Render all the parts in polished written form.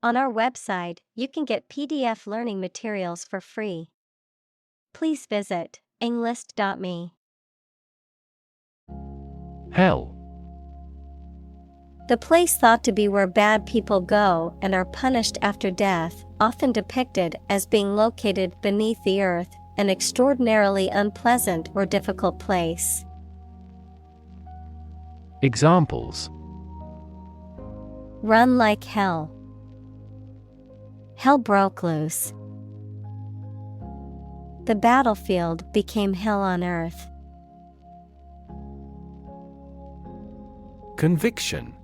On our website, you can get PDF learning materials for free. Please visit englist.me. Hell. The place thought to be where bad people go and are punished after death, often depicted as being located beneath the earth, an extraordinarily unpleasant or difficult place. Examples: Run like hell. Hell broke loose. The battlefield became hell on earth. Conviction.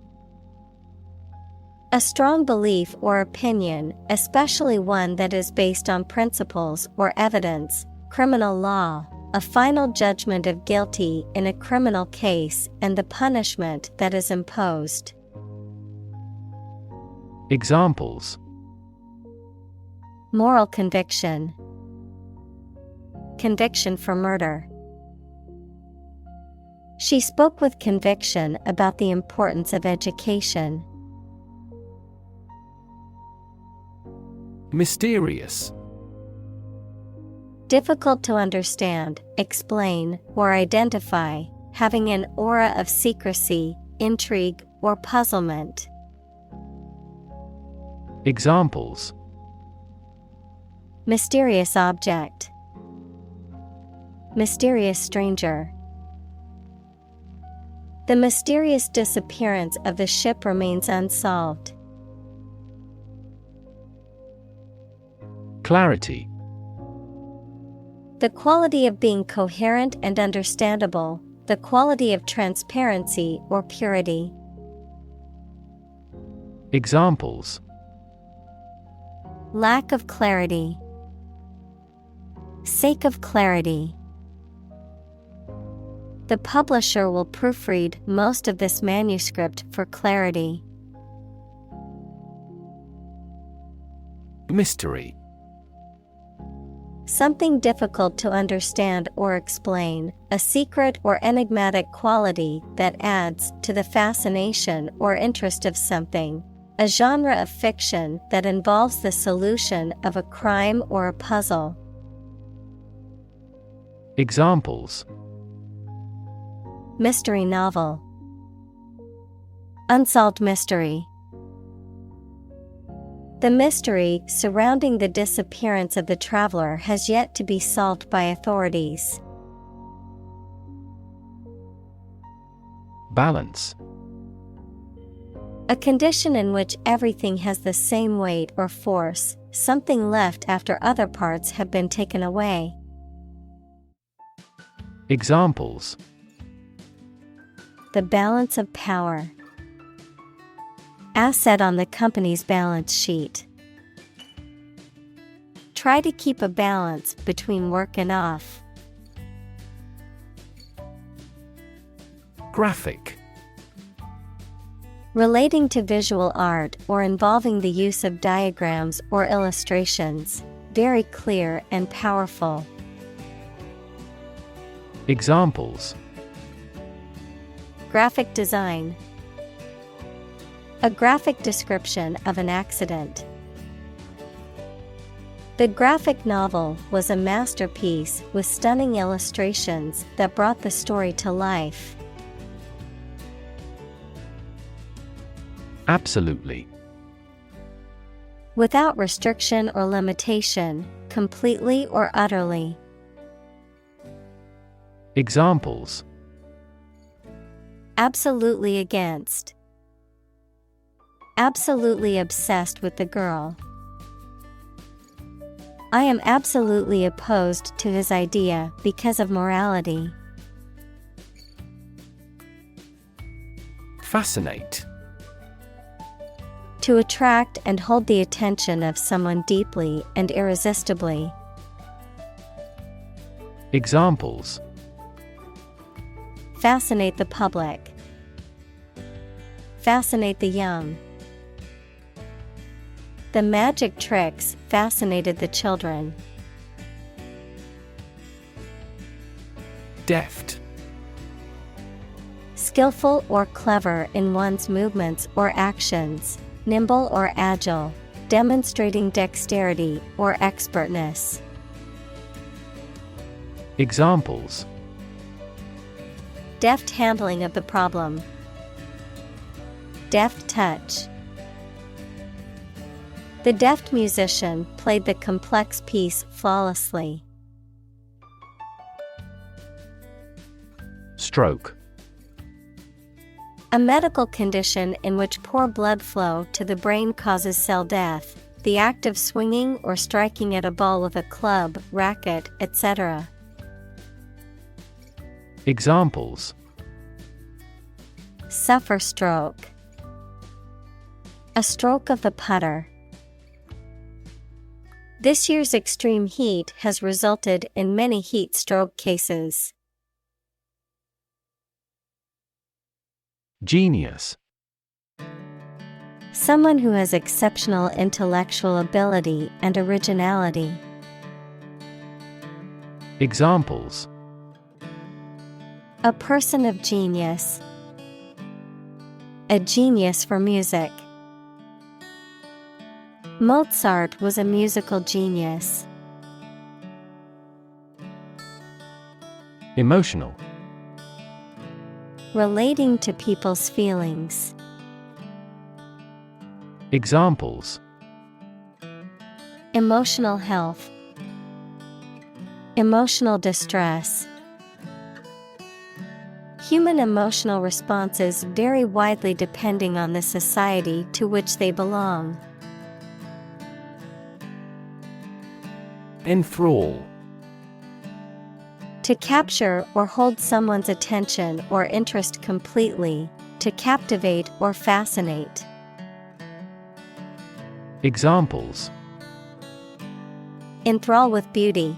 A strong belief or opinion, especially one that is based on principles or evidence, criminal law, a final judgment of guilty in a criminal case, and the punishment that is imposed. Examples: Moral conviction. Conviction for murder. She spoke with conviction about the importance of education. Mysterious. Difficult to understand, explain, or identify, having an aura of secrecy, intrigue, or puzzlement. Examples: Mysterious object. Mysterious stranger. The mysterious disappearance of the ship remains unsolved. Clarity. The quality of being coherent and understandable, the quality of transparency or purity. Examples: Lack of clarity. Sake of clarity. The publisher will proofread most of this manuscript for clarity. Mystery. Something difficult to understand or explain, a secret or enigmatic quality that adds to the fascination or interest of something. A genre of fiction that involves the solution of a crime or a puzzle. Examples: Mystery novel. Unsolved mystery. The mystery surrounding the disappearance of the traveler has yet to be solved by authorities. Balance. A condition in which everything has the same weight or force, something left after other parts have been taken away. Examples: The balance of power. Asset on the company's balance sheet. Try to keep a balance between work and off. Graphic. Relating to visual art or involving the use of diagrams or illustrations. Very clear and powerful. Examples: Graphic design. A graphic description of an accident. The graphic novel was a masterpiece with stunning illustrations that brought the story to life. Absolutely. Without restriction or limitation, completely or utterly. Examples: Absolutely against. Absolutely obsessed with the girl. I am absolutely opposed to his idea because of morality. Fascinate. To attract and hold the attention of someone deeply and irresistibly. Examples: Fascinate the public. Fascinate the young. The magic tricks fascinated the children. Deft. Skillful or clever in one's movements or actions, nimble or agile, demonstrating dexterity or expertness. Examples: Deft handling of the problem. Deft touch. The deft musician played the complex piece flawlessly. Stroke. A medical condition in which poor blood flow to the brain causes cell death, the act of swinging or striking at a ball with a club, racket, etc. Examples: Suffer stroke. A stroke of the putter. This year's extreme heat has resulted in many heat stroke cases. Genius. Someone who has exceptional intellectual ability and originality. Examples: A person of genius. A genius for music. Mozart was a musical genius. Emotional. Relating to people's feelings. Examples: Emotional health. Emotional distress. Human emotional responses vary widely depending on the society to which they belong. Enthrall. To capture or hold someone's attention or interest completely, to captivate or fascinate. Examples: Enthrall with beauty.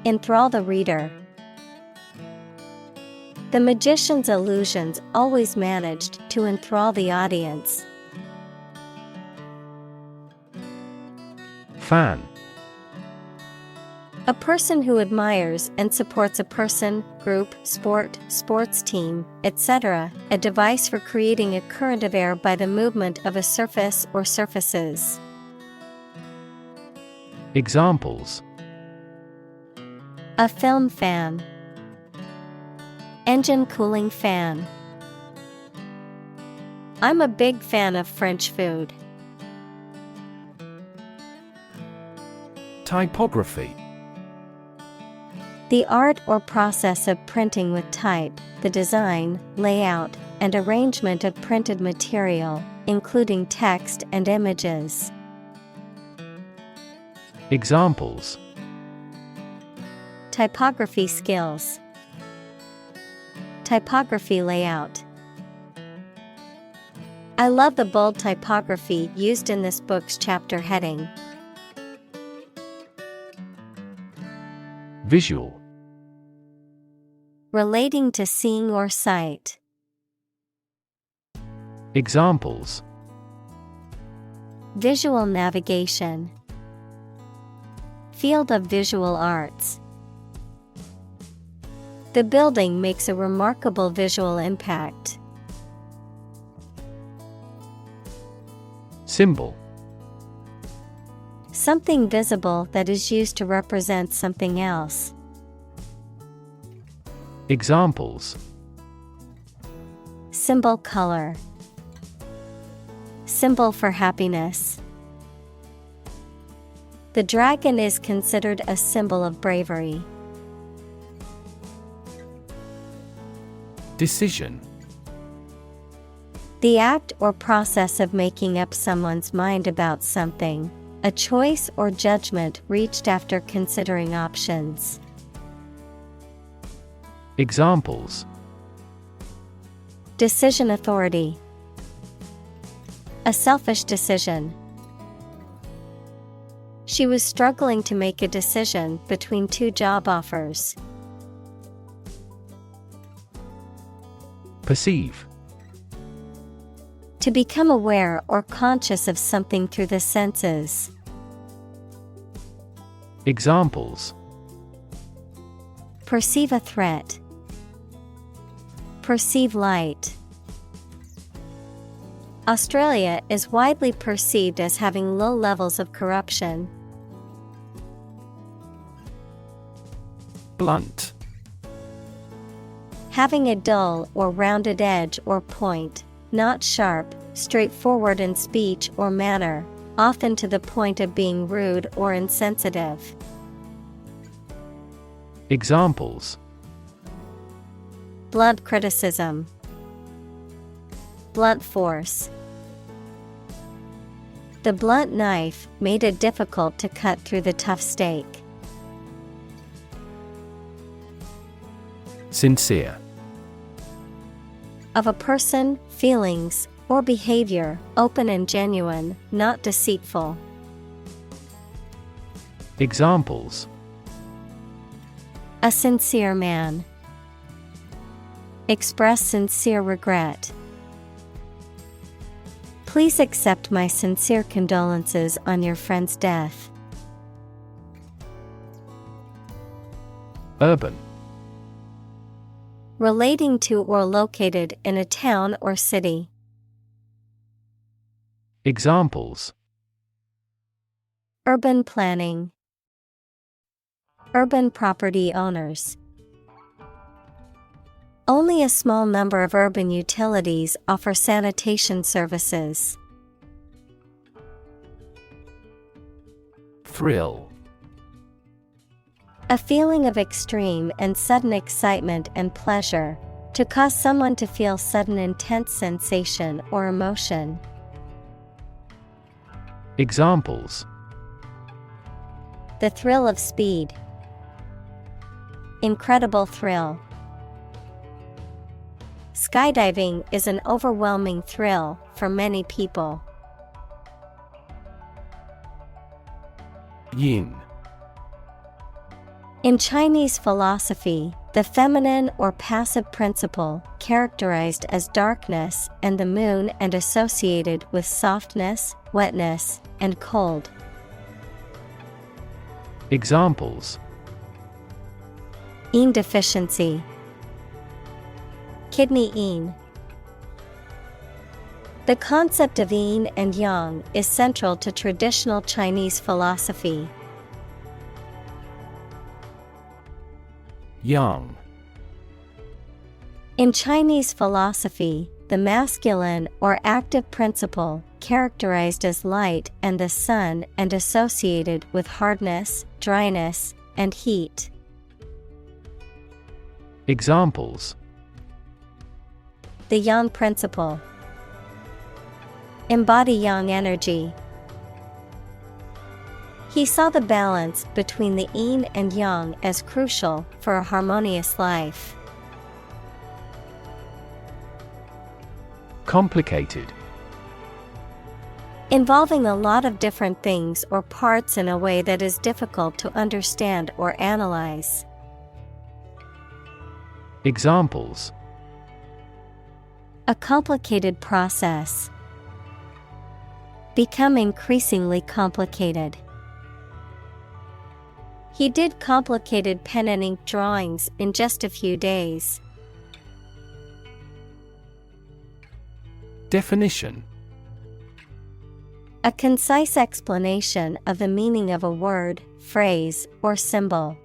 Enthrall the reader. The magician's illusions always managed to enthrall the audience. Fan. A person who admires and supports a person, group, sport, sports team, etc. A device for creating a current of air by the movement of a surface or surfaces. Examples: A film fan. Engine cooling fan. I'm a big fan of French food. Typography. The art or process of printing with type, the design, layout, and arrangement of printed material, including text and images. Examples: Typography skills. Typography layout. I love the bold typography used in this book's chapter heading. Visual. Relating to seeing or sight. Examples: Visual navigation. Field of visual arts. The building makes a remarkable visual impact. Symbol. Something visible that is used to represent something else. Examples: Symbol color. Symbol for happiness. The dragon is considered a symbol of bravery. Decision. The act or process of making up someone's mind about something, a choice or judgment reached after considering options. Examples: Decision authority. A selfish decision. She was struggling to make a decision between two job offers. Perceive. To become aware or conscious of something through the senses. Examples: Perceive a threat. Perceive light. Australia is widely perceived as having low levels of corruption. Blunt. Having a dull or rounded edge or point, not sharp, straightforward in speech or manner, often to the point of being rude or insensitive. Examples: blunt criticism, blunt force. The blunt knife made it difficult to cut through the tough steak. Sincere. Of a person, feelings, or behavior, open and genuine, not deceitful. Examples: a sincere man. Express sincere regret. Please accept my sincere condolences on your friend's death. Urban. Relating to or located in a town or city. Examples: urban planning, urban property owners. Only a small number of urban utilities offer sanitation services. Thrill. A feeling of extreme and sudden excitement and pleasure, to cause someone to feel sudden intense sensation or emotion. Examples: the thrill of speed. Incredible thrill. Skydiving is an overwhelming thrill for many people. Yin. In Chinese philosophy, the feminine or passive principle, characterized as darkness and the moon and associated with softness, wetness, and cold. Examples: yin deficiency, kidney yin. The concept of yin and yang is central to traditional Chinese philosophy. Yang. In Chinese philosophy, the masculine or active principle, characterized as light and the sun and associated with hardness, dryness, and heat. Examples: the yang principle. Embody yang energy. He saw the balance between the yin and yang as crucial for a harmonious life. Complicated. Involving a lot of different things or parts in a way that is difficult to understand or analyze. Examples: a complicated process. Become increasingly complicated. He did complicated pen and ink drawings in just a few days. Definition: a concise explanation of the meaning of a word, phrase, or symbol.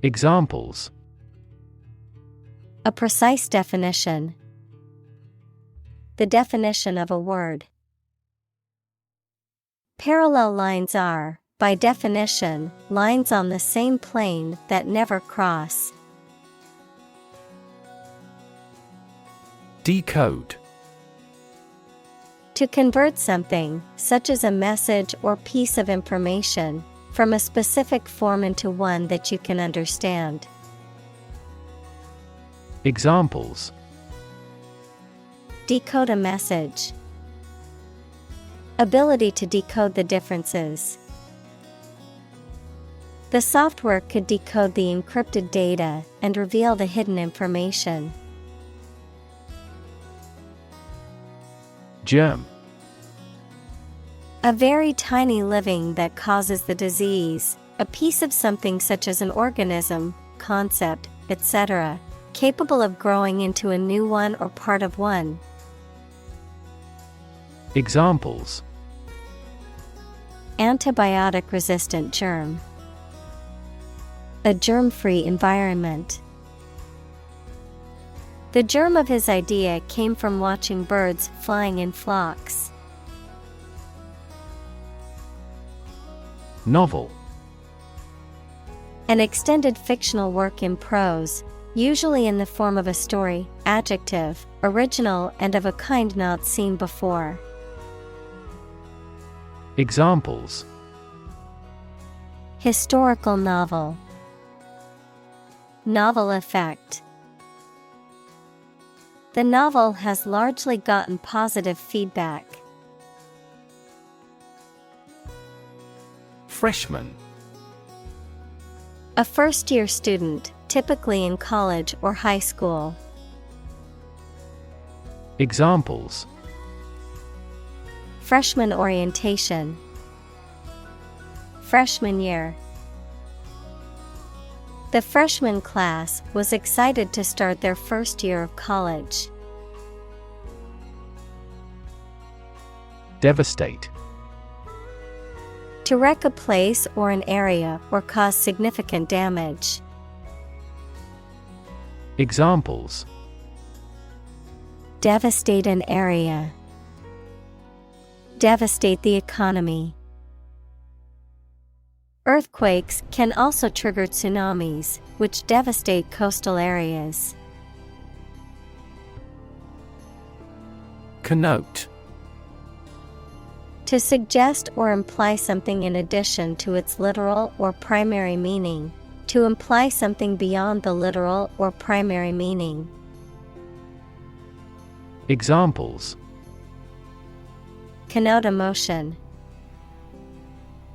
Examples: a precise definition. The definition of a word. Parallel lines are, by definition, lines on the same plane that never cross. Decode. To convert something, such as a message or piece of information, from a specific form into one that you can understand. Examples: decode a message. Ability to decode the differences. The software could decode the encrypted data and reveal the hidden information. Germ. A very tiny living that causes the disease, a piece of something such as an organism, concept, etc., capable of growing into a new one or part of one. Examples: antibiotic-resistant germ, a germ-free environment. The germ of his idea came from watching birds flying in flocks. Novel: An extended fictional work in prose, usually in the form of a story. Adjective, original and of a kind not seen before. Examples: Historical novel, novel effect. The novel has largely gotten positive feedback. Freshman: A first-year student, typically in college or high school. Examples: Freshman orientation, freshman year. The freshman class was excited to start their first year of college. Devastate: To wreck a place or an area or cause significant damage. Examples: Devastate an area, devastate the economy. Earthquakes can also trigger tsunamis, which devastate coastal areas. Connote: To suggest or imply something in addition to its literal or primary meaning. To imply something beyond the literal or primary meaning. Examples: Connote emotion,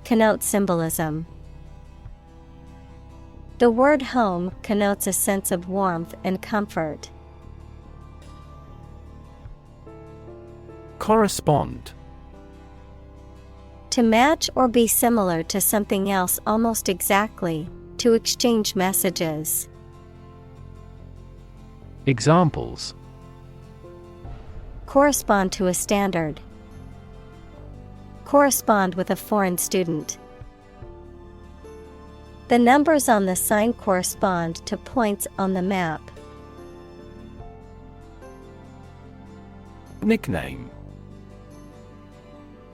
connote symbolism. The word home connotes a sense of warmth and comfort. Correspond: To match or be similar to something else almost exactly. To exchange messages. Examples: Correspond to a standard. Correspond with a foreign student. The numbers on the sign correspond to points on the map. Nickname: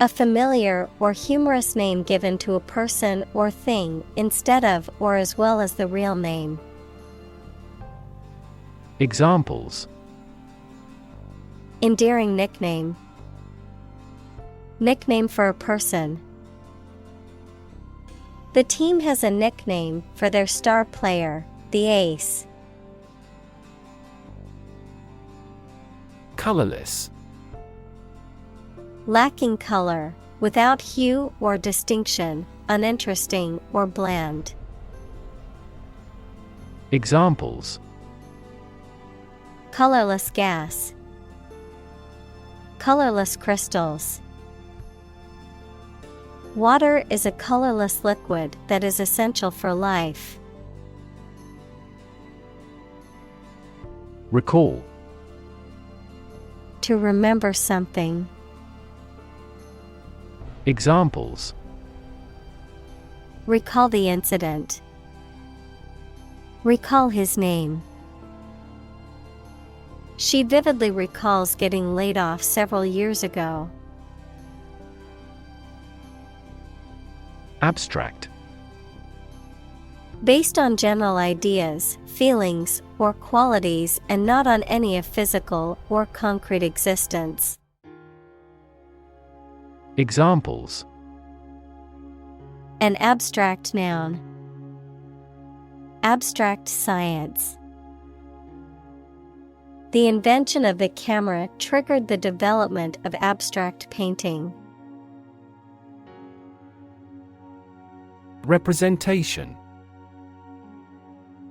A familiar or humorous name given to a person or thing instead of or as well as the real name. Examples: Endearing nickname. Nickname for a person. The team has a nickname for their star player, the Ace. Colorless: Lacking color, without hue or distinction, uninteresting or bland. Examples: Colorless gas. Colorless crystals. Water is a colorless liquid that is essential for life. Recall: To remember something. Examples: Recall the incident. Recall his name. She vividly recalls getting laid off several years ago. Abstract: Based on general ideas, feelings, or qualities and not on any of physical or concrete existence. Examples: An abstract noun. Abstract science. The invention of the camera triggered the development of abstract painting. Representation: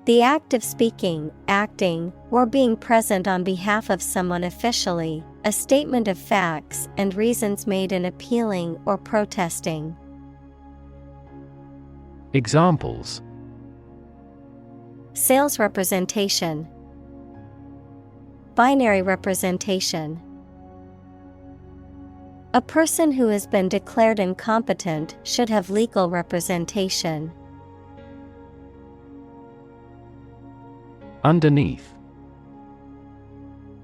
The act of speaking, acting, or being present on behalf of someone officially, a statement of facts and reasons made in appealing or protesting. Examples: Sales representation. Binary representation. A person who has been declared incompetent should have legal representation. Underneath.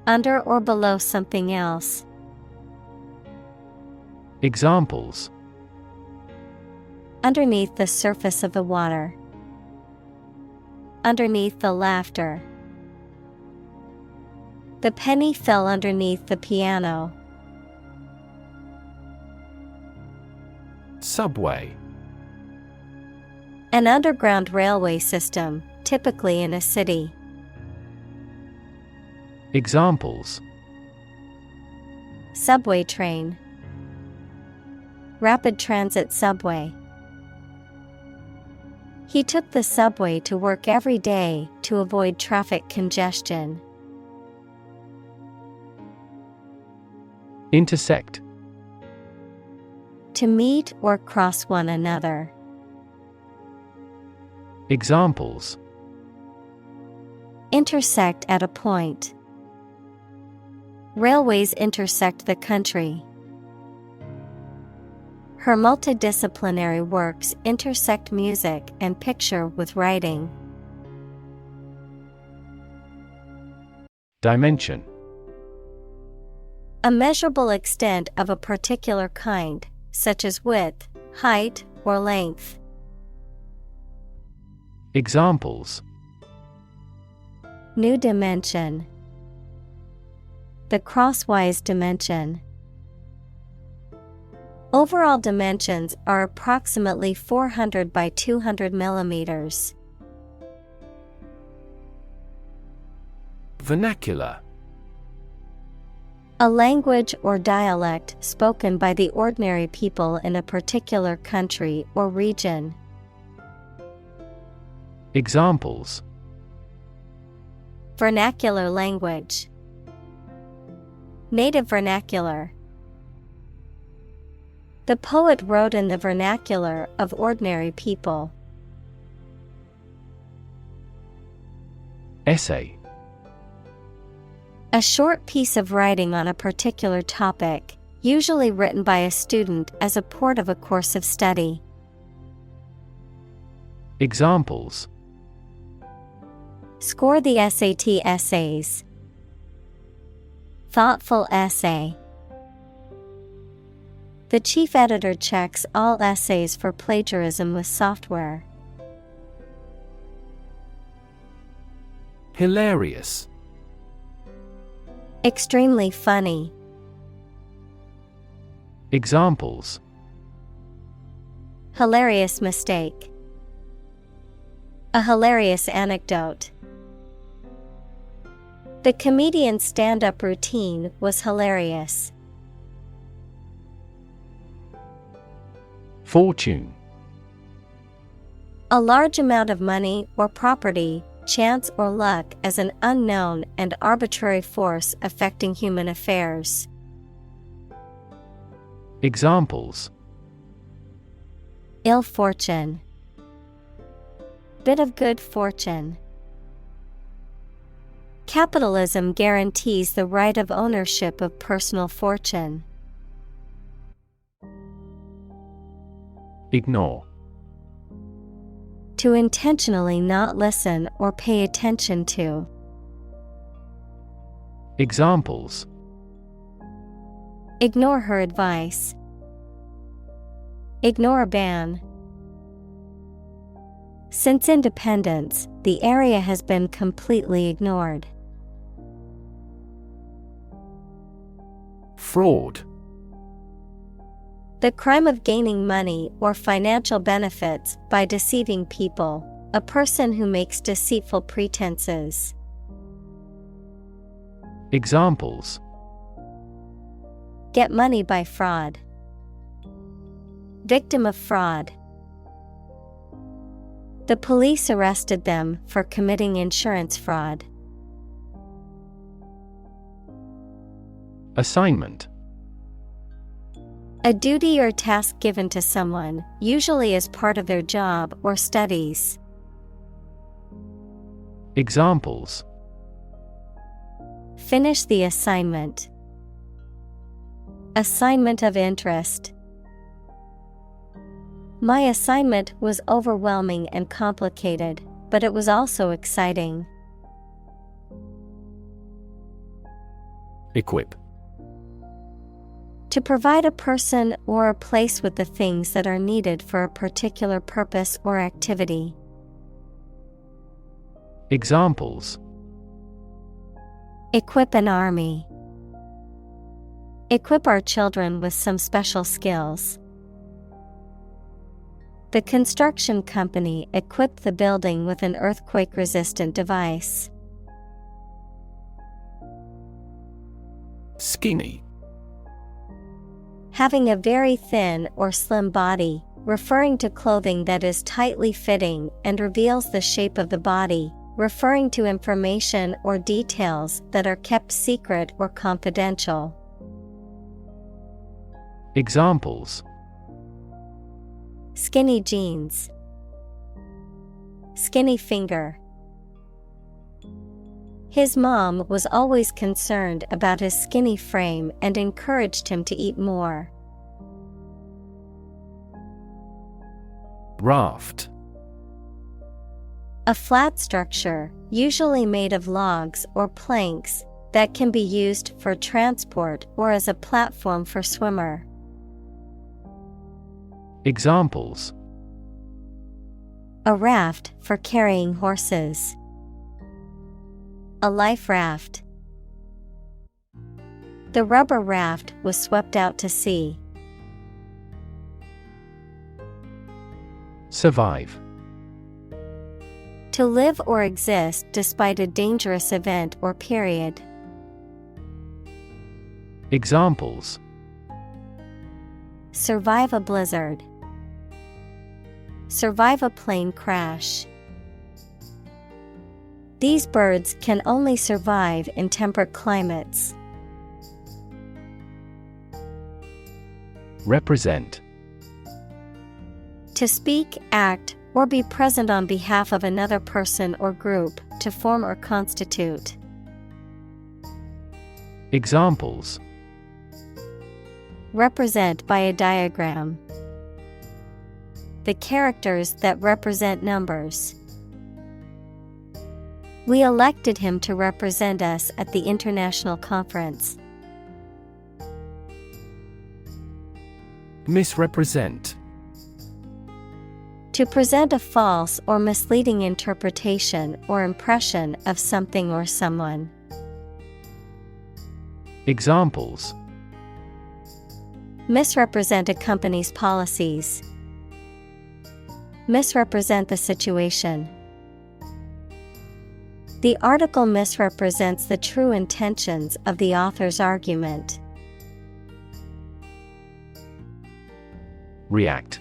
Under or below something else. Examples: Underneath the surface of the water. Underneath the laughter. The penny fell underneath the piano. Subway. An underground railway system, typically in a city. Examples: Subway train. Rapid transit subway. He took the subway to work every day to avoid traffic congestion. Intersect. To meet or cross one another. Examples: Intersect at a point. Railways intersect the country. Her multidisciplinary works intersect music and picture with writing. Dimension. A measurable extent of a particular kind, such as width, height, or length. Examples: New dimension. The crosswise dimension. Overall dimensions are approximately 400 by 200 millimeters. Vernacular. A language or dialect spoken by the ordinary people in a particular country or region. Examples: Vernacular language. Native vernacular. The poet wrote in the vernacular of ordinary people. Essay. A short piece of writing on a particular topic, usually written by a student as a part of a course of study. Examples: Score the SAT essays. Thoughtful essay. The chief editor checks all essays for plagiarism with software. Hilarious. Extremely funny. Examples: Hilarious mistake. A hilarious anecdote. The comedian's stand-up routine was hilarious. Fortune. A large amount of money or property, chance or luck as an unknown and arbitrary force affecting human affairs. Examples: Ill fortune. Bit of good fortune. Capitalism guarantees the right of ownership of personal fortune. Ignore. To intentionally not listen or pay attention to. Examples: Ignore her advice. Ignore a ban. Since independence, the area has been completely ignored. Fraud. The crime of gaining money or financial benefits by deceiving people, a person who makes deceitful pretenses. Examples: Get money by fraud. Victim of fraud. The police arrested them for committing insurance fraud. Assignment. A duty or task given to someone, usually as part of their job or studies. Examples: Finish the assignment. Assignment of interest. My assignment was overwhelming and complicated, but it was also exciting. Equip. To provide a person or a place with the things that are needed for a particular purpose or activity. Examples: Equip an army. Equip our children with some special skills. The construction company equipped the building with an earthquake-resistant device. Skinny. Having a very thin or slim body, referring to clothing that is tightly fitting and reveals the shape of the body, referring to information or details that are kept secret or confidential. Examples: Skinny jeans. Skinny finger. His mom was always concerned about his skinny frame and encouraged him to eat more. Raft. A flat structure, usually made of logs or planks, that can be used for transport or as a platform for swimmer. Examples: A raft for carrying horses. A life raft. The rubber raft was swept out to sea. Survive. To live or exist despite a dangerous event or period. Examples: Survive a blizzard. Survive a plane crash. These birds can only survive in temperate climates. Represent. To speak, act, or be present on behalf of another person or group, to form or constitute. Examples: Represent by a diagram. The characters that represent numbers. We elected him to represent us at the international conference. Misrepresent. To present a false or misleading interpretation or impression of something or someone. Examples: Misrepresent a company's policies. Misrepresent the situation. The article misrepresents the true intentions of the author's argument. React.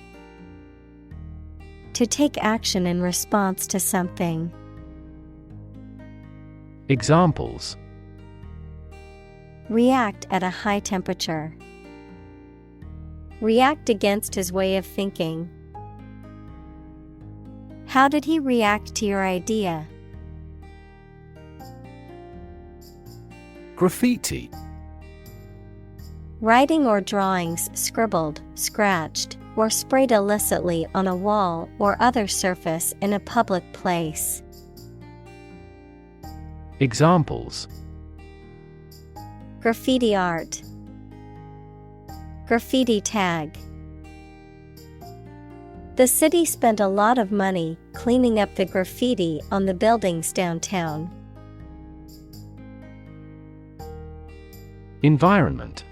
To take action in response to something. Examples: React at a high temperature. React against his way of thinking. How did he react to your idea? Graffiti. Writing or drawings scribbled, scratched, or sprayed illicitly on a wall or other surface in a public place. Examples: Graffiti art. Graffiti tag. The city spent a lot of money cleaning up the graffiti on the buildings downtown. Environment.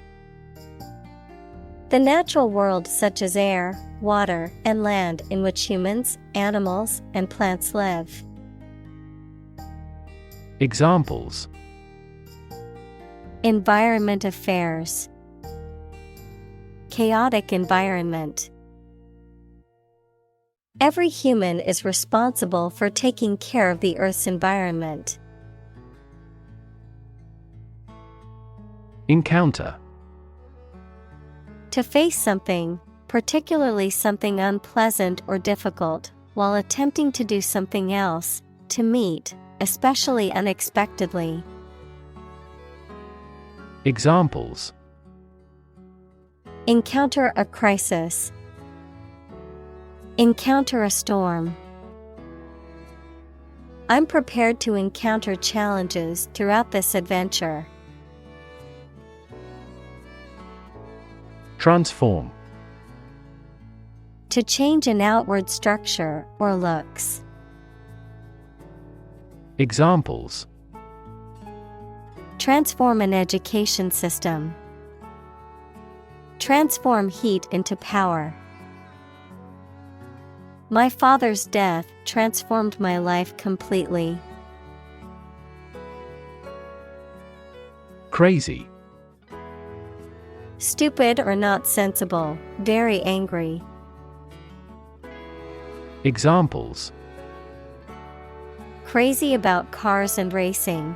The natural world such as air, water, and land in which humans, animals, and plants live. Examples: Environment affairs. Chaotic environment. Every human is responsible for taking care of the Earth's environment. Encounter. To face something, particularly something unpleasant or difficult, while attempting to do something else, to meet, especially unexpectedly. Examples: Encounter a crisis. Encounter a storm. I'm prepared to encounter challenges throughout this adventure. Transform. To change an outward structure or looks. Examples: Transform an education system. Transform heat into power. My father's death transformed my life completely. Crazy. Stupid or not sensible, very angry. Examples: Crazy about cars and racing.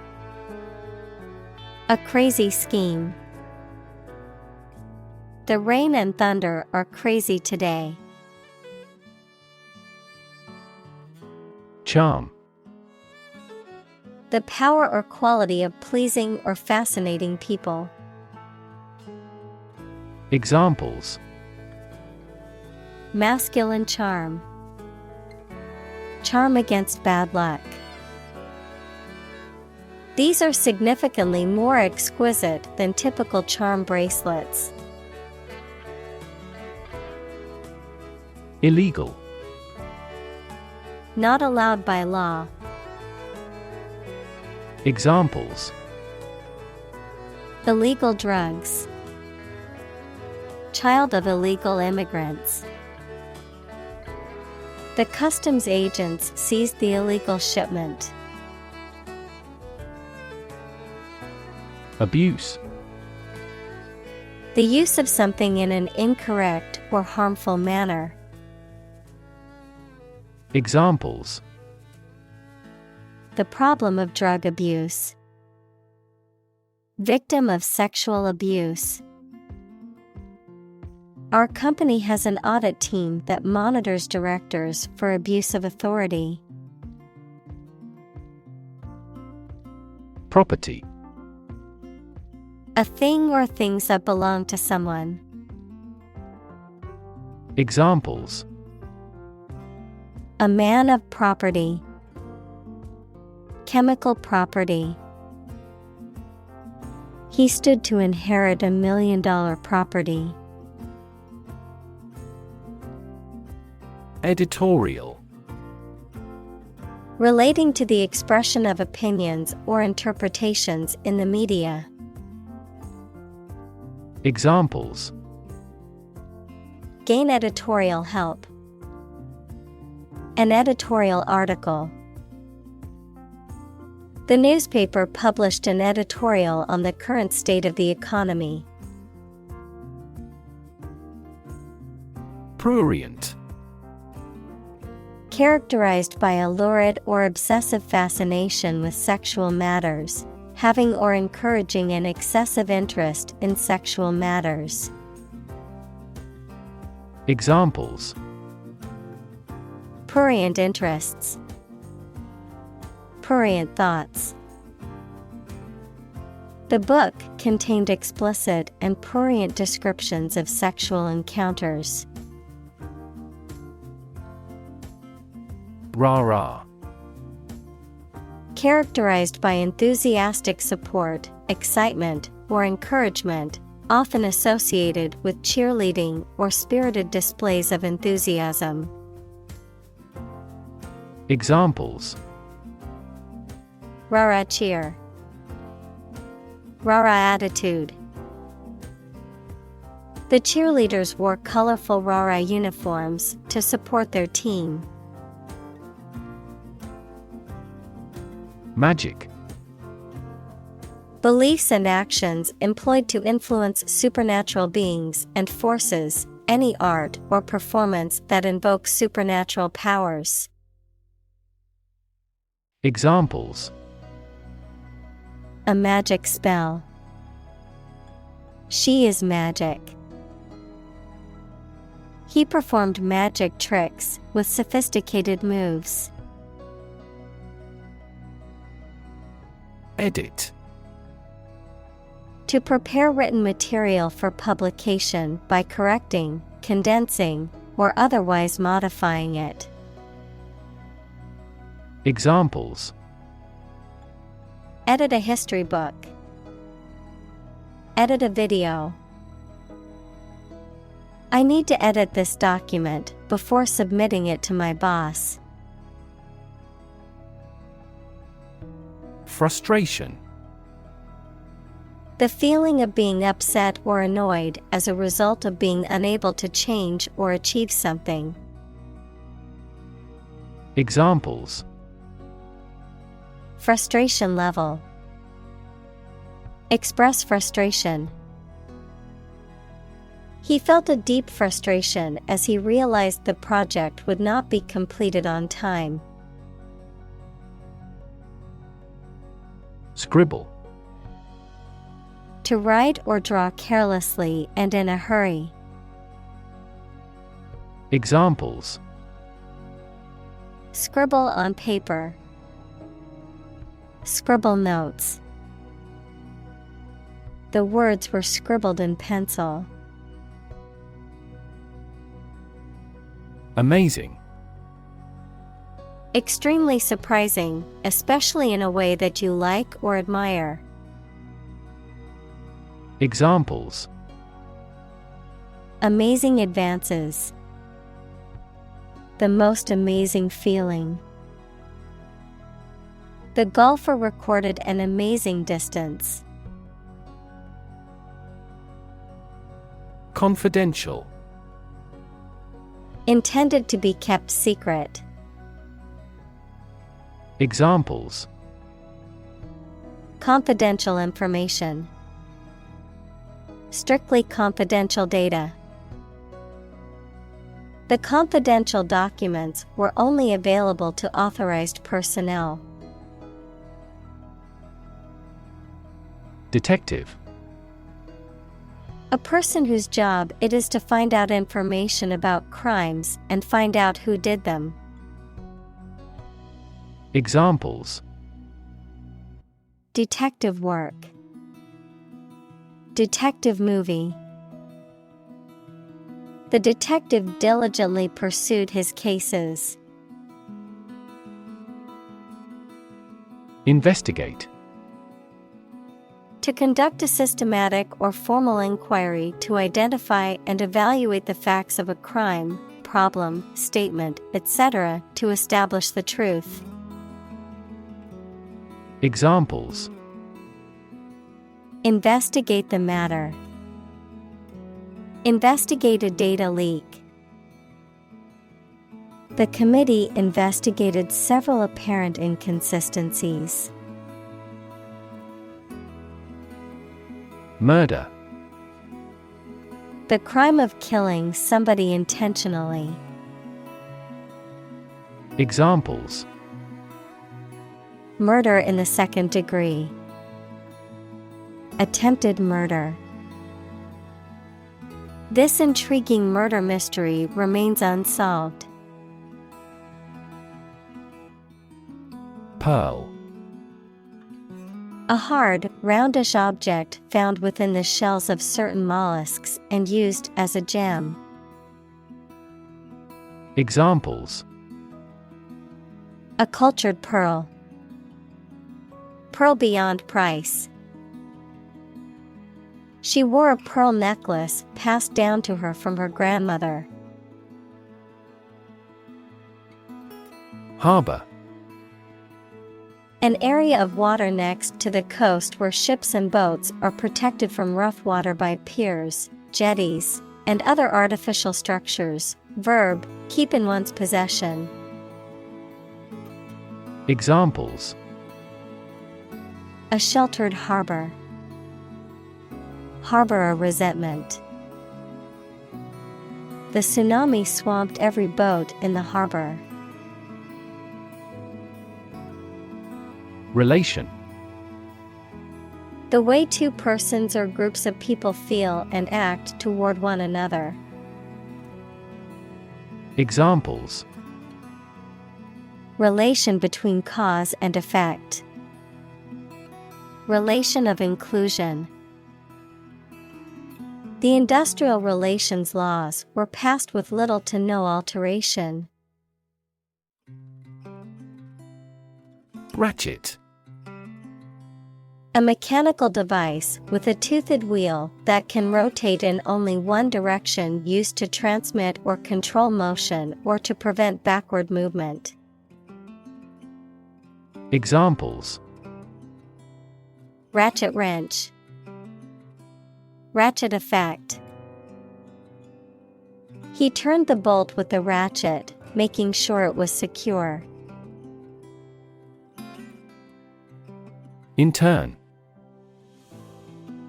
A crazy scheme. The rain and thunder are crazy today. Charm. The power or quality of pleasing or fascinating people. Examples: Masculine charm. Charm against bad luck. These are significantly more exquisite than typical charm bracelets. Illegal. Not allowed by law. Examples: Illegal drugs. Child of illegal immigrants. The customs agents seized the illegal shipment. Abuse. The use of something in an incorrect or harmful manner. Examples: The problem of drug abuse. Victim of sexual abuse. Our company has an audit team that monitors directors for abuse of authority. Property. A thing or things that belong to someone. Examples: A man of property. Chemical property. He stood to inherit $1 million property. Editorial. Relating to the expression of opinions or interpretations in the media. Examples: Gain editorial help. An editorial article. The newspaper published an editorial on the current state of the economy. Prurient. Characterized by a lurid or obsessive fascination with sexual matters, having or encouraging an excessive interest in sexual matters. Examples: Prurient interests. Prurient thoughts. The book contained explicit and prurient descriptions of sexual encounters. Rah-rah. Characterized by enthusiastic support, excitement, or encouragement, often associated with cheerleading or spirited displays of enthusiasm. Examples: Rah-rah cheer. Rah-rah attitude. The cheerleaders wore colorful rah-rah uniforms to support their team. Magic. Beliefs and actions employed to influence supernatural beings and forces, any art or performance that invokes supernatural powers. Examples: A magic spell. She is magic. He performed magic tricks with sophisticated moves. Edit. To prepare written material for publication by correcting, condensing, or otherwise modifying it. Examples: Edit a history book. Edit a video. I need to edit this document before submitting it to my boss. Frustration. The feeling of being upset or annoyed as a result of being unable to change or achieve something. Examples: Frustration level. Express frustration. He felt a deep frustration as he realized the project would not be completed on time. Scribble. To write or draw carelessly and in a hurry. Examples: Scribble on paper. Scribble notes. The words were scribbled in pencil. Amazing. Extremely surprising, especially in a way that you like or admire. Examples: Amazing advances. The most amazing feeling. The golfer recorded an amazing distance. Confidential. Intended to be kept secret. Examples: Confidential information. Strictly confidential data. The confidential documents were only available to authorized personnel. Detective. A person whose job it is to find out information about crimes and find out who did them. Examples: Detective work. Detective movie. The detective diligently pursued his cases. Investigate. To conduct a systematic or formal inquiry to identify and evaluate the facts of a crime, problem, statement, etc., to establish the truth. Examples: Investigate the matter. Investigate a data leak. The committee investigated several apparent inconsistencies. Murder. The crime of killing somebody intentionally. Examples: Murder in the second degree. Attempted murder. This intriguing murder mystery remains unsolved. Pearl. A hard, roundish object found within the shells of certain mollusks and used as a gem. Examples: A cultured pearl. Pearl beyond price. She wore a pearl necklace passed down to her from her grandmother. Harbor. An area of water next to the coast where ships and boats are protected from rough water by piers, jetties, and other artificial structures. Verb, keep in one's possession. Examples: A sheltered harbor. Harbor a resentment. The tsunami swamped every boat in the harbor. Relation. The way two persons or groups of people feel and act toward one another. Examples: Relation between cause and effect. Relation of inclusion. The industrial relations laws were passed with little to no alteration. Ratchet. A mechanical device with a toothed wheel that can rotate in only one direction, used to transmit or control motion or to prevent backward movement. Examples: Ratchet wrench. Ratchet effect. He turned the bolt with the ratchet, making sure it was secure. Intern.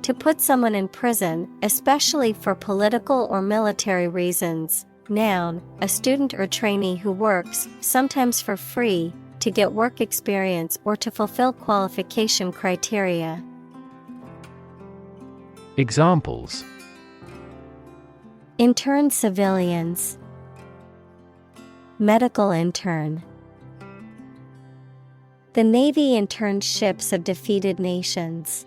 To put someone in prison, especially for political or military reasons. Noun, a student or trainee who works, sometimes for free, to get work experience or to fulfill qualification criteria. Examples: Intern civilians. Medical intern. The Navy interned ships of defeated nations.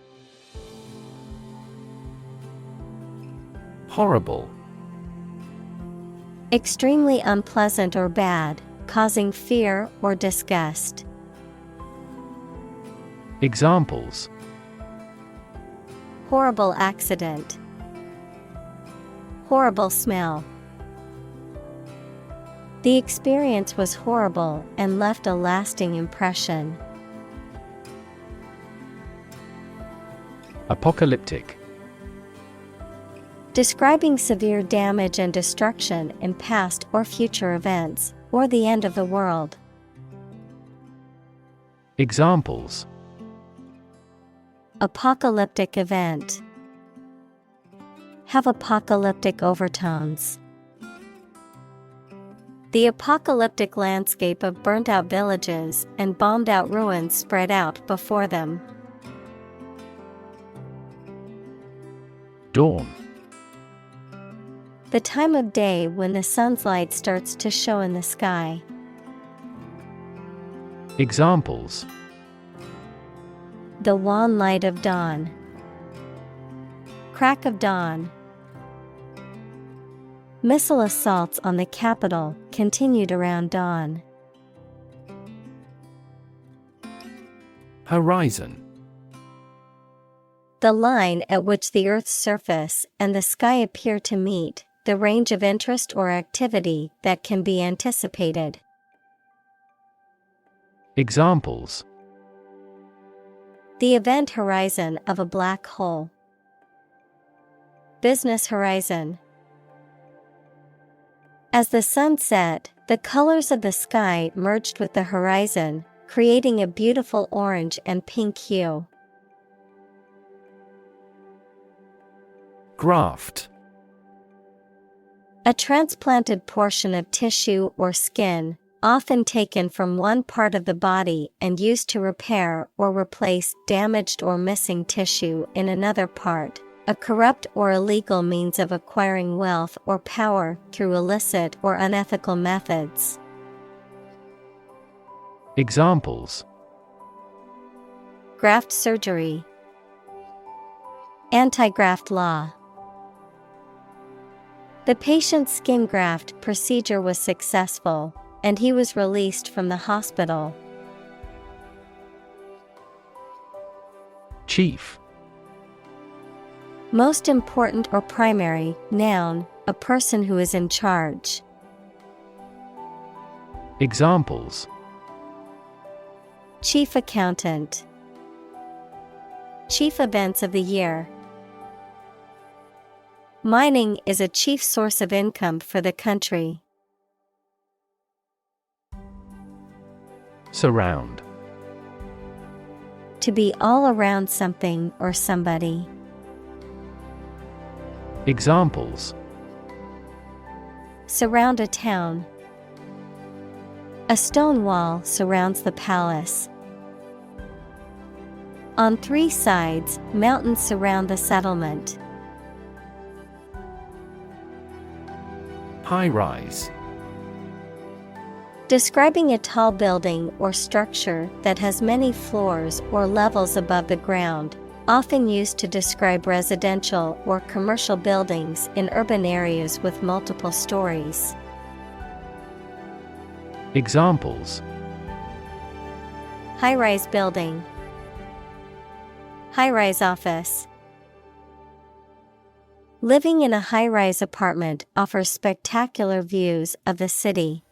Horrible. Extremely unpleasant or bad, causing fear or disgust. Examples: Horrible accident. Horrible smell. The experience was horrible and left a lasting impression. Apocalyptic. Describing severe damage and destruction in past or future events, or the end of the world. Examples: Apocalyptic event. Have apocalyptic overtones. The apocalyptic landscape of burnt-out villages and bombed-out ruins spread out before them. Dawn. The time of day when the sun's light starts to show in the sky. Examples: The wan light of dawn. Crack of dawn. Missile assaults on the capital continued around dawn. Horizon. The line at which the Earth's surface and the sky appear to meet, the range of interest or activity that can be anticipated. Examples: The event horizon of a black hole. Business horizon. As the sun set, the colors of the sky merged with the horizon, creating a beautiful orange and pink hue. Graft. A transplanted portion of tissue or skin, often taken from one part of the body and used to repair or replace damaged or missing tissue in another part. A corrupt or illegal means of acquiring wealth or power through illicit or unethical methods. Examples: Graft surgery. Anti-graft law. The patient's skin graft procedure was successful, and he was released from the hospital. Chief. Most important or primary, noun, a person who is in charge. Examples: Chief accountant. Chief events of the year. Mining is a chief source of income for the country. Surround. To be all around something or somebody. Examples: Surround a town. A stone wall surrounds the palace. On 3 sides, mountains surround the settlement. High-rise. Describing a tall building or structure that has many floors or levels above the ground, Often used to describe residential or commercial buildings in urban areas with multiple stories. Examples: High-rise building. High-rise office. Living in a high-rise apartment offers spectacular views of the city.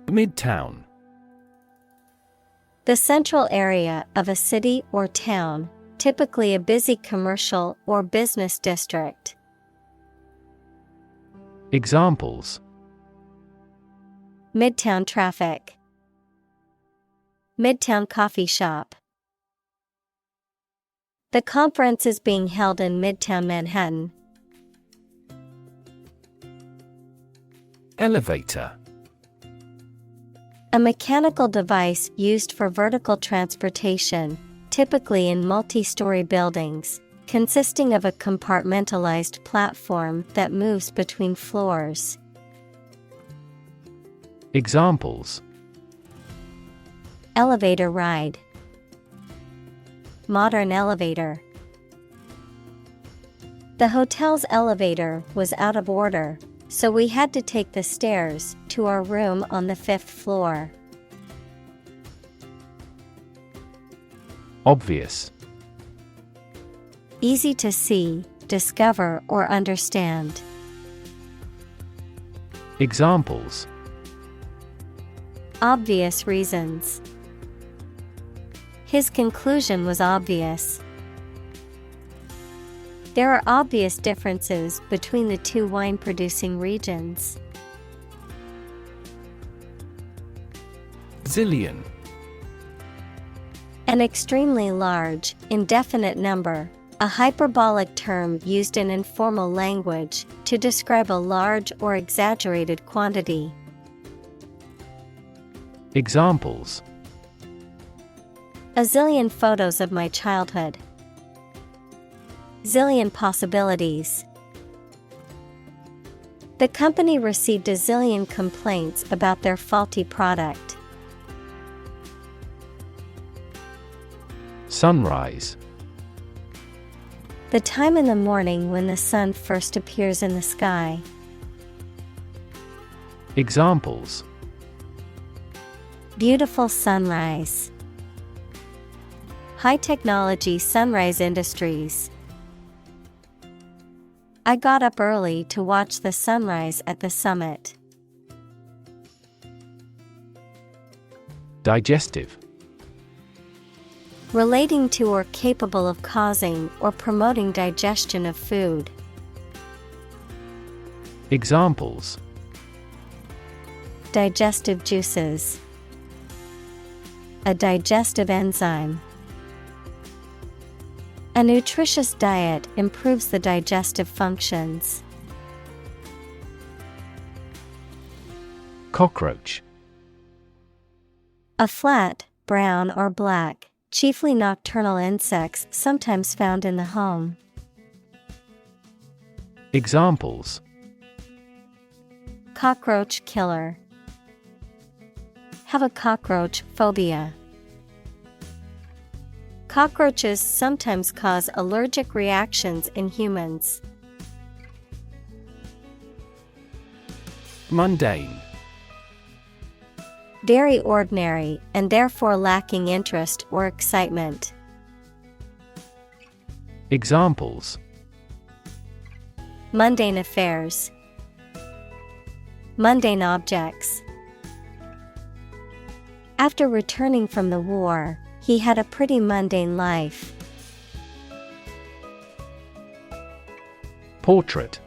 Midtown. The central area of a city or town, typically a busy commercial or business district. Examples: Midtown traffic. Midtown coffee shop. The conference is being held in Midtown Manhattan. Elevator. A mechanical device used for vertical transportation, typically in multi-story buildings, consisting of a compartmentalized platform that moves between floors. Examples: Elevator ride. Modern elevator. The hotel's elevator was out of order, so we had to take the stairs to our room on the 5th floor. Obvious. Easy to see, discover, or understand. Examples: Obvious reasons. His conclusion was obvious. There are obvious differences between the two wine-producing regions. Zillion. An extremely large, indefinite number, a hyperbolic term used in informal language to describe a large or exaggerated quantity. Examples: A zillion photos of my childhood. Zillion possibilities. The company received a zillion complaints about their faulty product. Sunrise. The time in the morning when the sun first appears in the sky. Examples: Beautiful sunrise. High technology sunrise industries. I got up early to watch the sunrise at the summit. Digestive. Relating to or capable of causing or promoting digestion of food. Examples: Digestive juices. A digestive enzyme. A nutritious diet improves the digestive functions. Cockroach. A flat, brown or black, chiefly nocturnal insects sometimes found in the home. Examples: Cockroach killer. Have a cockroach phobia. Cockroaches sometimes cause allergic reactions in humans. Mundane. Very ordinary and therefore lacking interest or excitement. Examples: Mundane affairs. Mundane objects. After returning from the war, he had a pretty mundane life. Portrait.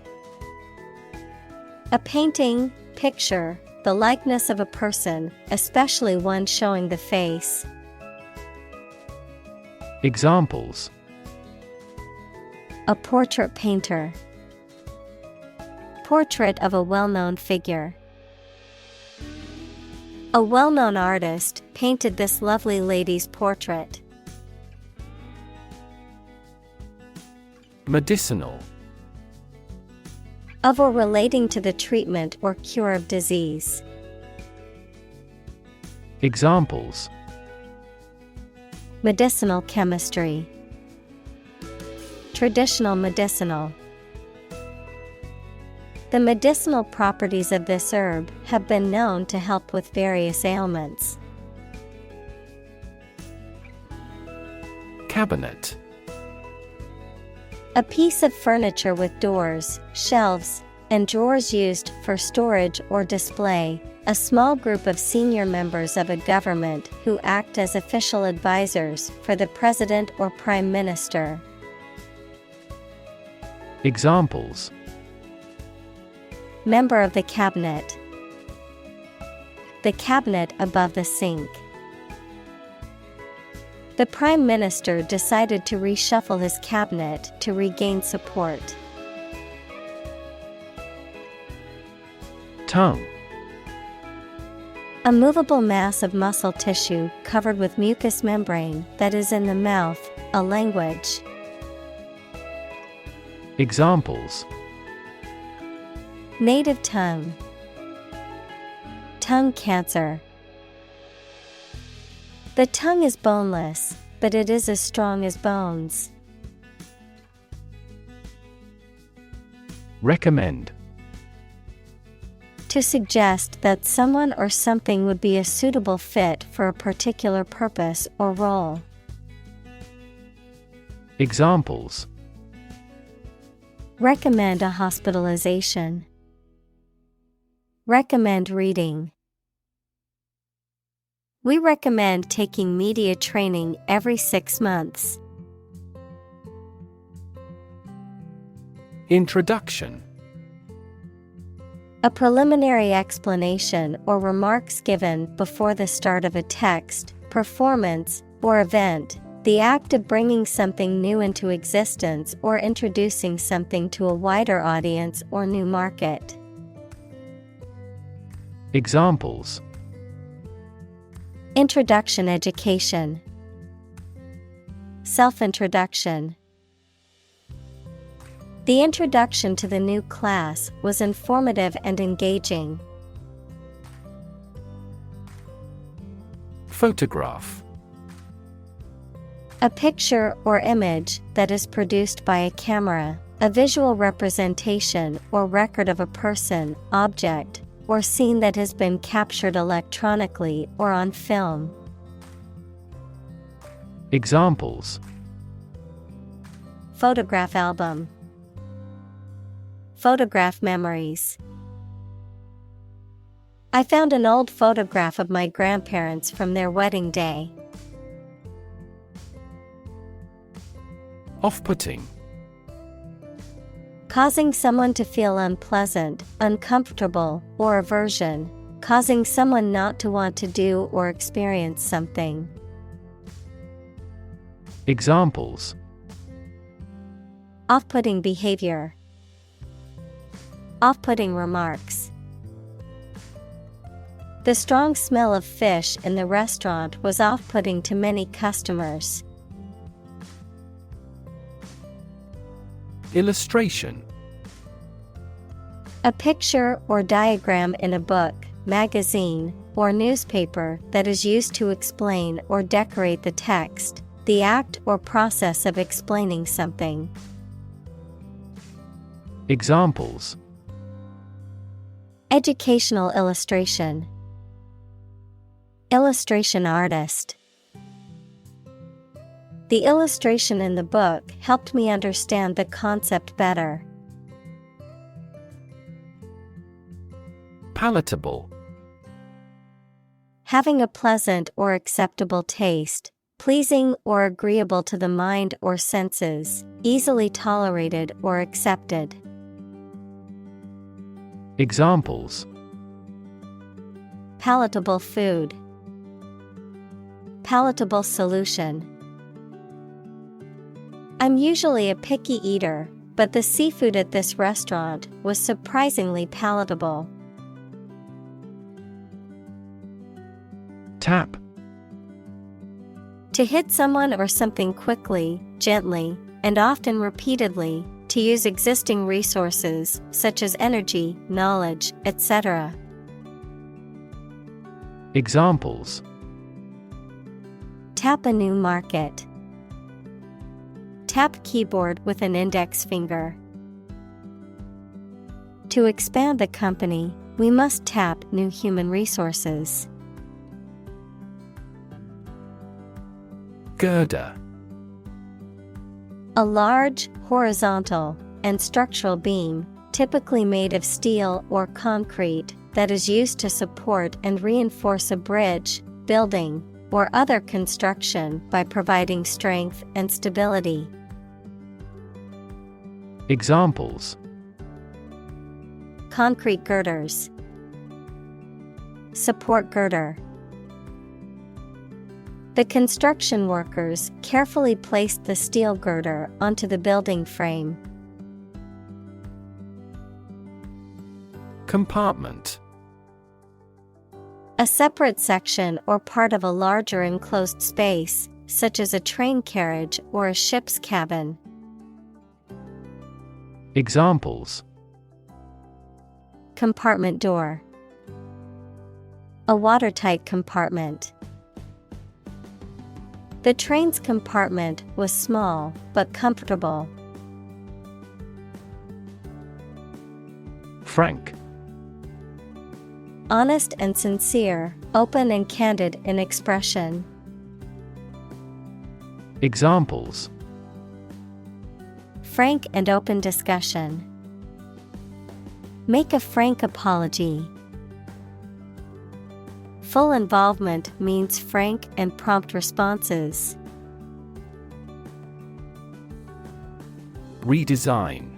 A painting, picture, the likeness of a person, especially one showing the face. Examples: A portrait painter. Portrait of a well-known figure. A well-known artist painted this lovely lady's portrait. Medicinal. Of or relating to the treatment or cure of disease. Examples: Medicinal chemistry. Traditional medicinal. The medicinal properties of this herb have been known to help with various ailments. Cabinet. A piece of furniture with doors, shelves, and drawers used for storage or display. A small group of senior members of a government who act as official advisors for the president or prime minister. Examples: Member of the cabinet. The cabinet above the sink. The prime minister decided to reshuffle his cabinet to regain support. Tongue. A movable mass of muscle tissue covered with mucous membrane that is in the mouth, a language. Examples: Native tongue. Tongue cancer. The tongue is boneless, but it is as strong as bones. Recommend. To suggest that someone or something would be a suitable fit for a particular purpose or role. Examples: Recommend a hospitalization. Recommend reading. We recommend taking media training every 6 months. Introduction. A preliminary explanation or remarks given before the start of a text, performance, or event, the act of bringing something new into existence or introducing something to a wider audience or new market. Examples: Introduction education. Self-introduction. The introduction to the new class was informative and engaging. Photograph. A picture or image that is produced by a camera, a visual representation or record of a person, object, or scene that has been captured electronically or on film. Examples: Photograph album. Photograph memories. I found an old photograph of my grandparents from their wedding day. Off-putting. Causing someone to feel unpleasant, uncomfortable, or aversion. Causing someone not to want to do or experience something. Examples: Off-putting behavior. Off-putting remarks. The strong smell of fish in the restaurant was off-putting to many customers. Illustration. A picture or diagram in a book, magazine, or newspaper that is used to explain or decorate the text, the act or process of explaining something. Examples: Educational illustration. Illustration artist. The illustration in the book helped me understand the concept better. Palatable. Having a pleasant or acceptable taste, pleasing or agreeable to the mind or senses, easily tolerated or accepted. Examples: Palatable food. Palatable solution. I'm usually a picky eater, but the seafood at this restaurant was surprisingly palatable. Tap. To hit someone or something quickly, gently, and often repeatedly, to use existing resources, such as energy, knowledge, etc. Examples: Tap a new market. Tap keyboard with an index finger. To expand the company, we must tap new human resources. Girder. A large, horizontal, and structural beam, typically made of steel or concrete, that is used to support and reinforce a bridge, building, or other construction by providing strength and stability. Examples: Concrete girders. Support girder. The construction workers carefully placed the steel girder onto the building frame. Compartment. A separate section or part of a larger enclosed space, such as a train carriage or a ship's cabin. Examples: Compartment door. A watertight compartment. The train's compartment was small but comfortable. Frank. Honest and sincere, open and candid in expression. Examples: Frank and open discussion. Make a frank apology. Full involvement means frank and prompt responses. Redesign.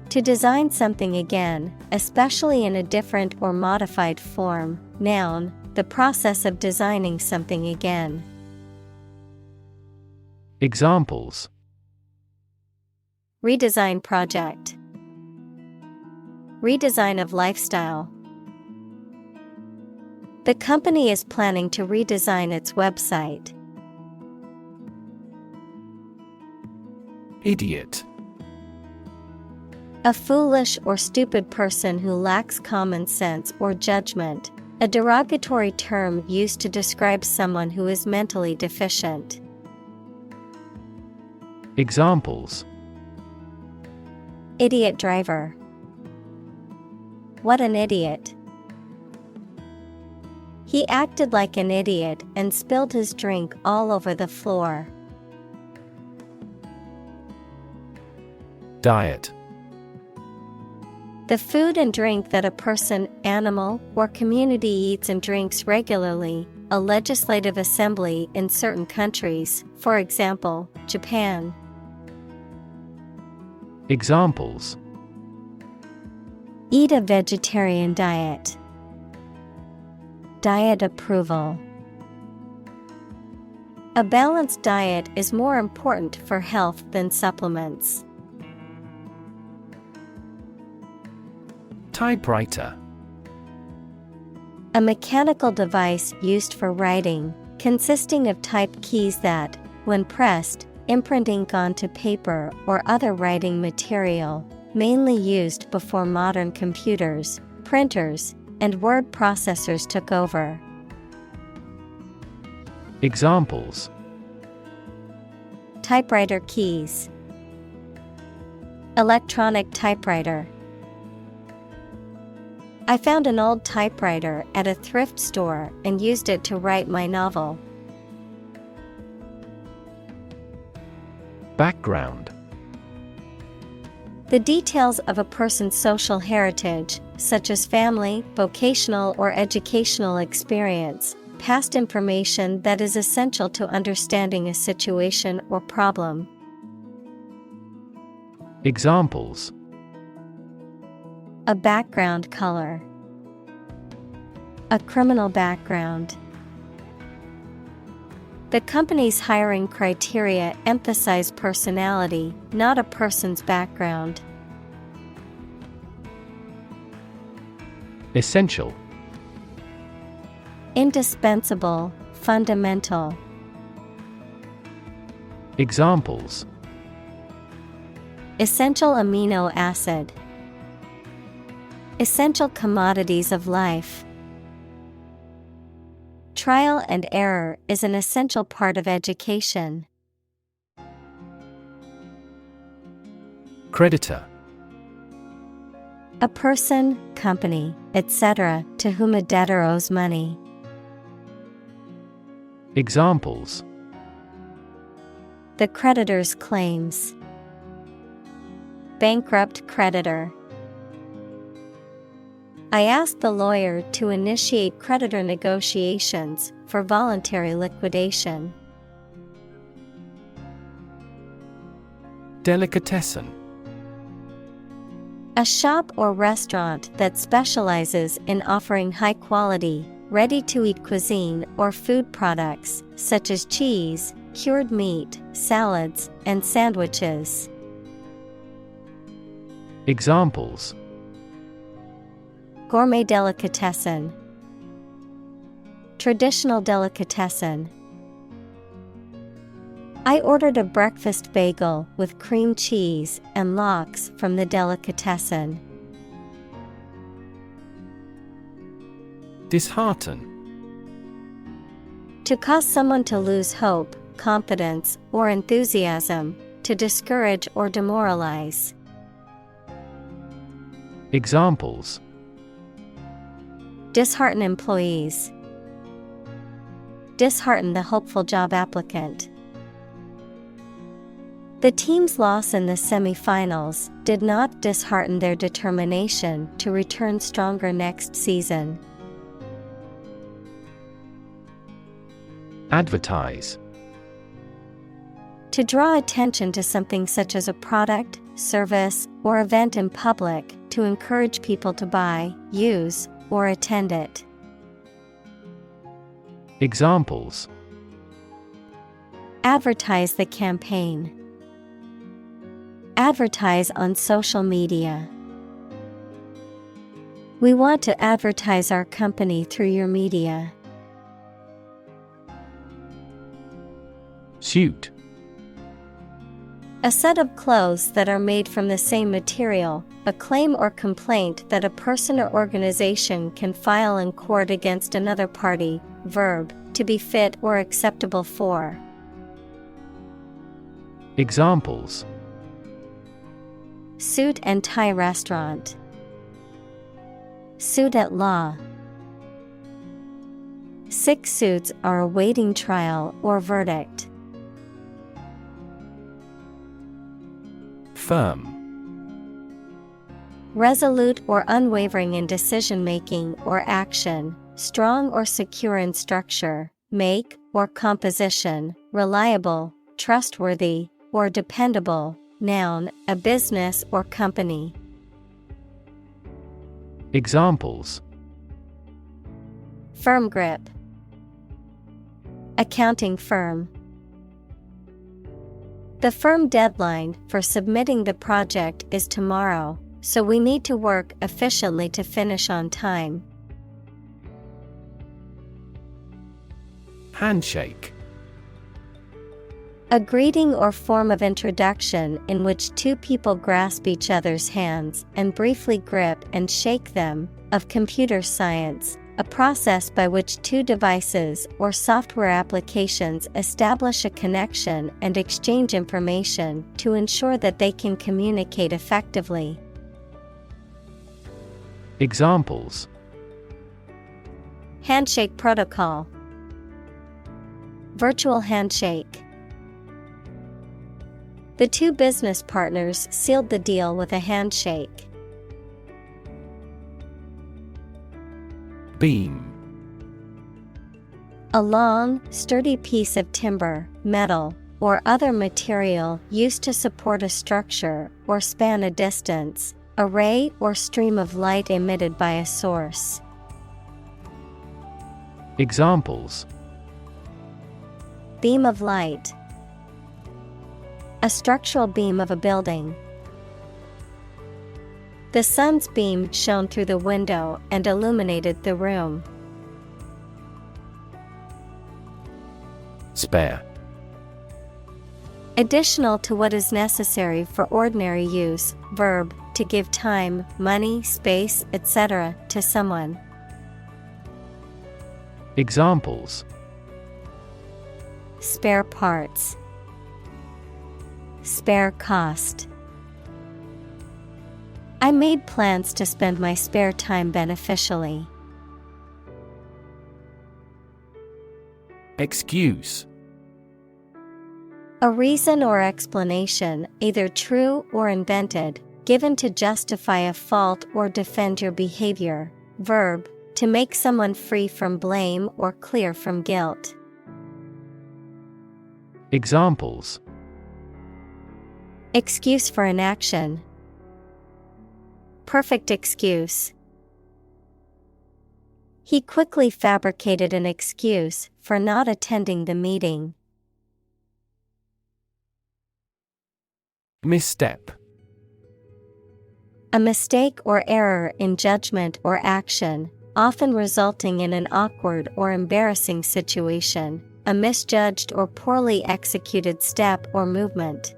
To design something again, especially in a different or modified form. Noun, the process of designing something again. Examples: Redesign project. Redesign of lifestyle. The company is planning to redesign its website. Idiot. A foolish or stupid person who lacks common sense or judgment, a derogatory term used to describe someone who is mentally deficient. Examples: Idiot driver. What an idiot. He acted like an idiot and spilled his drink all over the floor. Diet. The food and drink that a person, animal, or community eats and drinks regularly, a legislative assembly in certain countries, for example, Japan. Examples: Eat a vegetarian diet. Diet approval. A balanced diet is more important for health than supplements. Typewriter. A mechanical device used for writing, consisting of type keys that, when pressed, imprint ink onto paper or other writing material, mainly used before modern computers, printers, and word processors took over. Examples: Typewriter keys. Electronic typewriter. I found an old typewriter at a thrift store and used it to write my novel. Background. The details of a person's social heritage, such as family, vocational or educational experience, past information that is essential to understanding a situation or problem. Examples: A background color. A criminal background. The company's hiring criteria emphasize personality, not a person's background. Essential. Indispensable, fundamental. Examples: Essential amino acid. Essential commodities of life. Trial and error is an essential part of education. Creditor. A person, company, etc., to whom a debtor owes money. Examples: The creditor's claims. Bankrupt creditor. I asked the lawyer to initiate creditor negotiations for voluntary liquidation. Delicatessen. A shop or restaurant that specializes in offering high-quality, ready-to-eat cuisine or food products, such as cheese, cured meat, salads, and sandwiches. Examples: Gourmet delicatessen. Traditional delicatessen. I ordered a breakfast bagel with cream cheese and lox from the delicatessen. Dishearten. To cause someone to lose hope, confidence, or enthusiasm, to discourage or demoralize. Examples: Dishearten employees. Dishearten the hopeful job applicant. The team's loss in the semifinals did not dishearten their determination to return stronger next season. Advertise. To draw attention to something such as a product, service, or event in public to encourage people to buy, use, or attend it. Examples: Advertise the campaign. Advertise on social media. We want to advertise our company through your media. Suit. A set of clothes that are made from the same material, a claim or complaint that a person or organization can file in court against another party. Verb, to be fit or acceptable for. Examples: Suit and tie restaurant. Suit at law. 6 suits are awaiting trial or verdict. Firm. Resolute or unwavering in decision-making or action, strong or secure in structure, make or composition, reliable, trustworthy, or dependable. Noun, a business or company. Examples: Firm grip. Accounting firm. The firm deadline for submitting the project is tomorrow, so we need to work efficiently to finish on time. Handshake. A greeting or form of introduction in which two people grasp each other's hands and briefly grip and shake them. Of computer science, a process by which two devices or software applications establish a connection and exchange information to ensure that they can communicate effectively. Examples: Handshake protocol. Virtual handshake. The two business partners sealed the deal with a handshake. Beam. A long, sturdy piece of timber, metal, or other material used to support a structure or span a distance, a ray or stream of light emitted by a source. Examples: Beam of light. A structural beam of a building. The sun's beam shone through the window and illuminated the room. Spare. Additional to what is necessary for ordinary use. Verb, to give time, money, space, etc. to someone. Examples: spare parts, spare cost. I made plans to spend my spare time beneficially. Excuse: a reason or explanation, either true or invented, given to justify a fault or defend your behavior. Verb, to make someone free from blame or clear from guilt. Examples: excuse for inaction, perfect excuse. He quickly fabricated an excuse for not attending the meeting. Misstep: a mistake or error in judgment or action, often resulting in an awkward or embarrassing situation, a misjudged or poorly executed step or movement.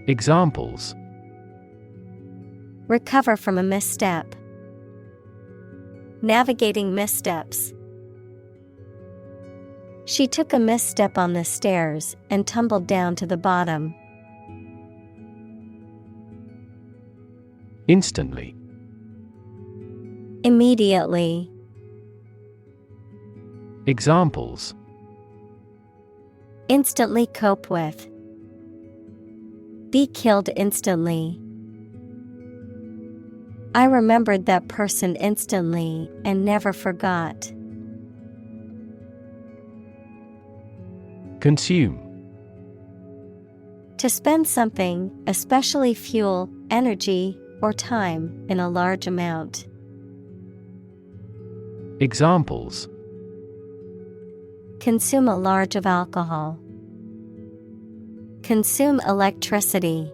Examples: recover from a misstep, navigating missteps. She took a misstep on the stairs and tumbled down to the bottom. Instantly: immediately. Examples: instantly cope with, be killed instantly. I remembered that person instantly and never forgot. Consume: to spend something, especially fuel, energy, or time, in a large amount. Examples: consume a large of alcohol, consume electricity.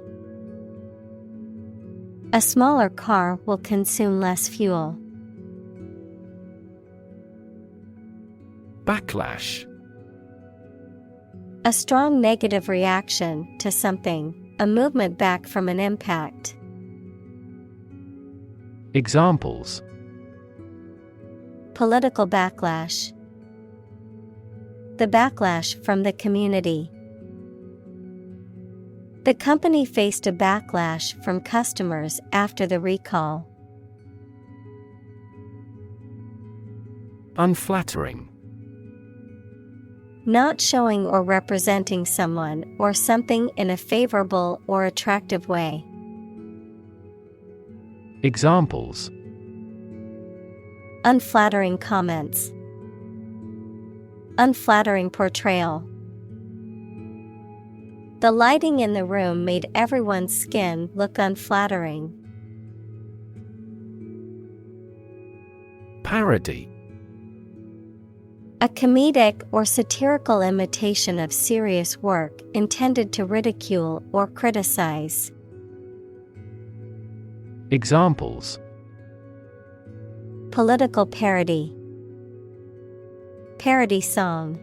A smaller car will consume less fuel. Backlash: a strong negative reaction to something, a movement back from an impact. Examples: political backlash, the backlash from the community. The company faced a backlash from customers after the recall. Unflattering: not showing or representing someone or something in a favorable or attractive way. Examples: unflattering comments, unflattering portrayal. The lighting in the room made everyone's skin look unflattering. Parody: a comedic or satirical imitation of serious work intended to ridicule or criticize. Examples: political parody, parody song.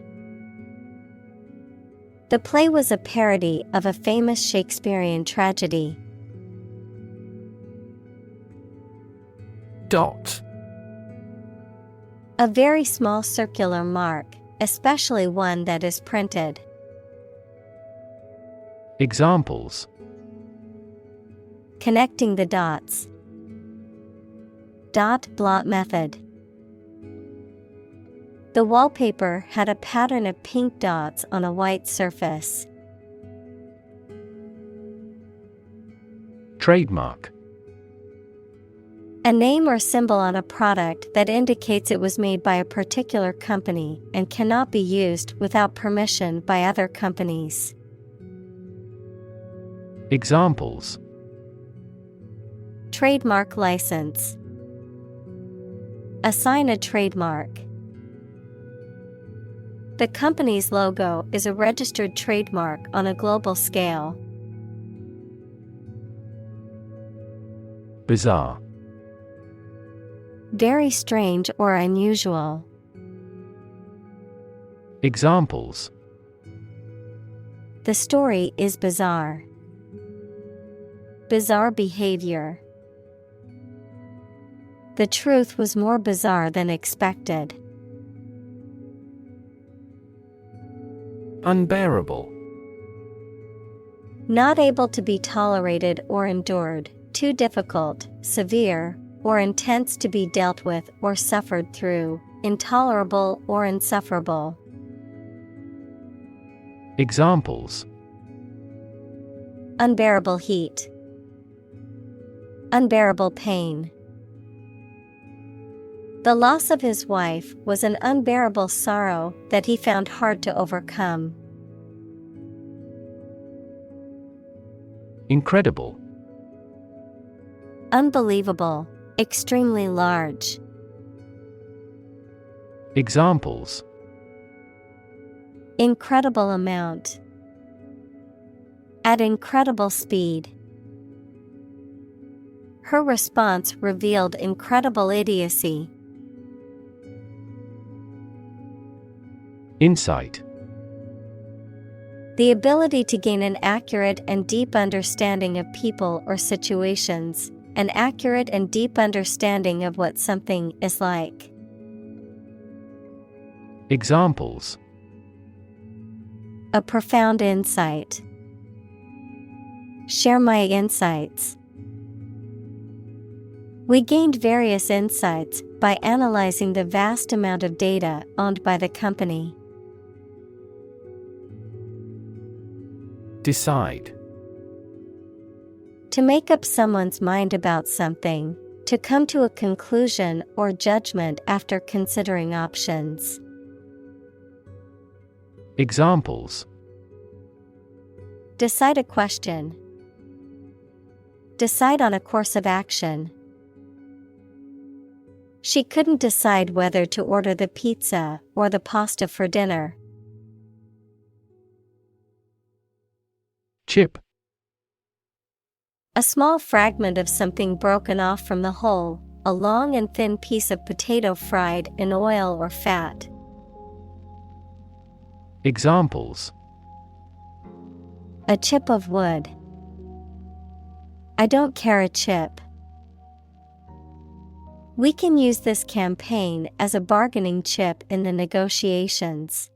The play was a parody of a famous Shakespearean tragedy. Dot: a very small circular mark, especially one that is printed. Examples: connecting the dots, dot blot method. The wallpaper had a pattern of pink dots on a white surface. Trademark: a name or symbol on a product that indicates it was made by a particular company and cannot be used without permission by other companies. Examples: trademark license, assign a trademark. The company's logo is a registered trademark on a global scale. Bizarre: very strange or unusual. Examples: the story is bizarre. Bizarre behavior. The truth was more bizarre than expected. Unbearable. Not able to be tolerated or endured, too difficult, severe, or intense to be dealt with or suffered through, intolerable or insufferable. Examples: Unbearable heat. Unbearable pain. The loss of his wife was an unbearable sorrow that he found hard to overcome. Incredible. Unbelievable, extremely large. Examples: Incredible amount. At incredible speed. Her response revealed incredible idiocy. Insight. The ability to gain an accurate and deep understanding of people or situations, an accurate and deep understanding of what something is like. Examples: A profound insight. Share my insights. We gained various insights by analyzing the vast amount of data owned by the company. Decide. To make up someone's mind about something, to come to a conclusion or judgment after considering options. Examples: Decide a question. Decide on a course of action. She couldn't decide whether to order the pizza or the pasta for dinner. Chip. A small fragment of something broken off from the whole, a long and thin piece of potato fried in oil or fat. Examples: A chip of wood. I don't care a chip. We can use this campaign as a bargaining chip in the negotiations.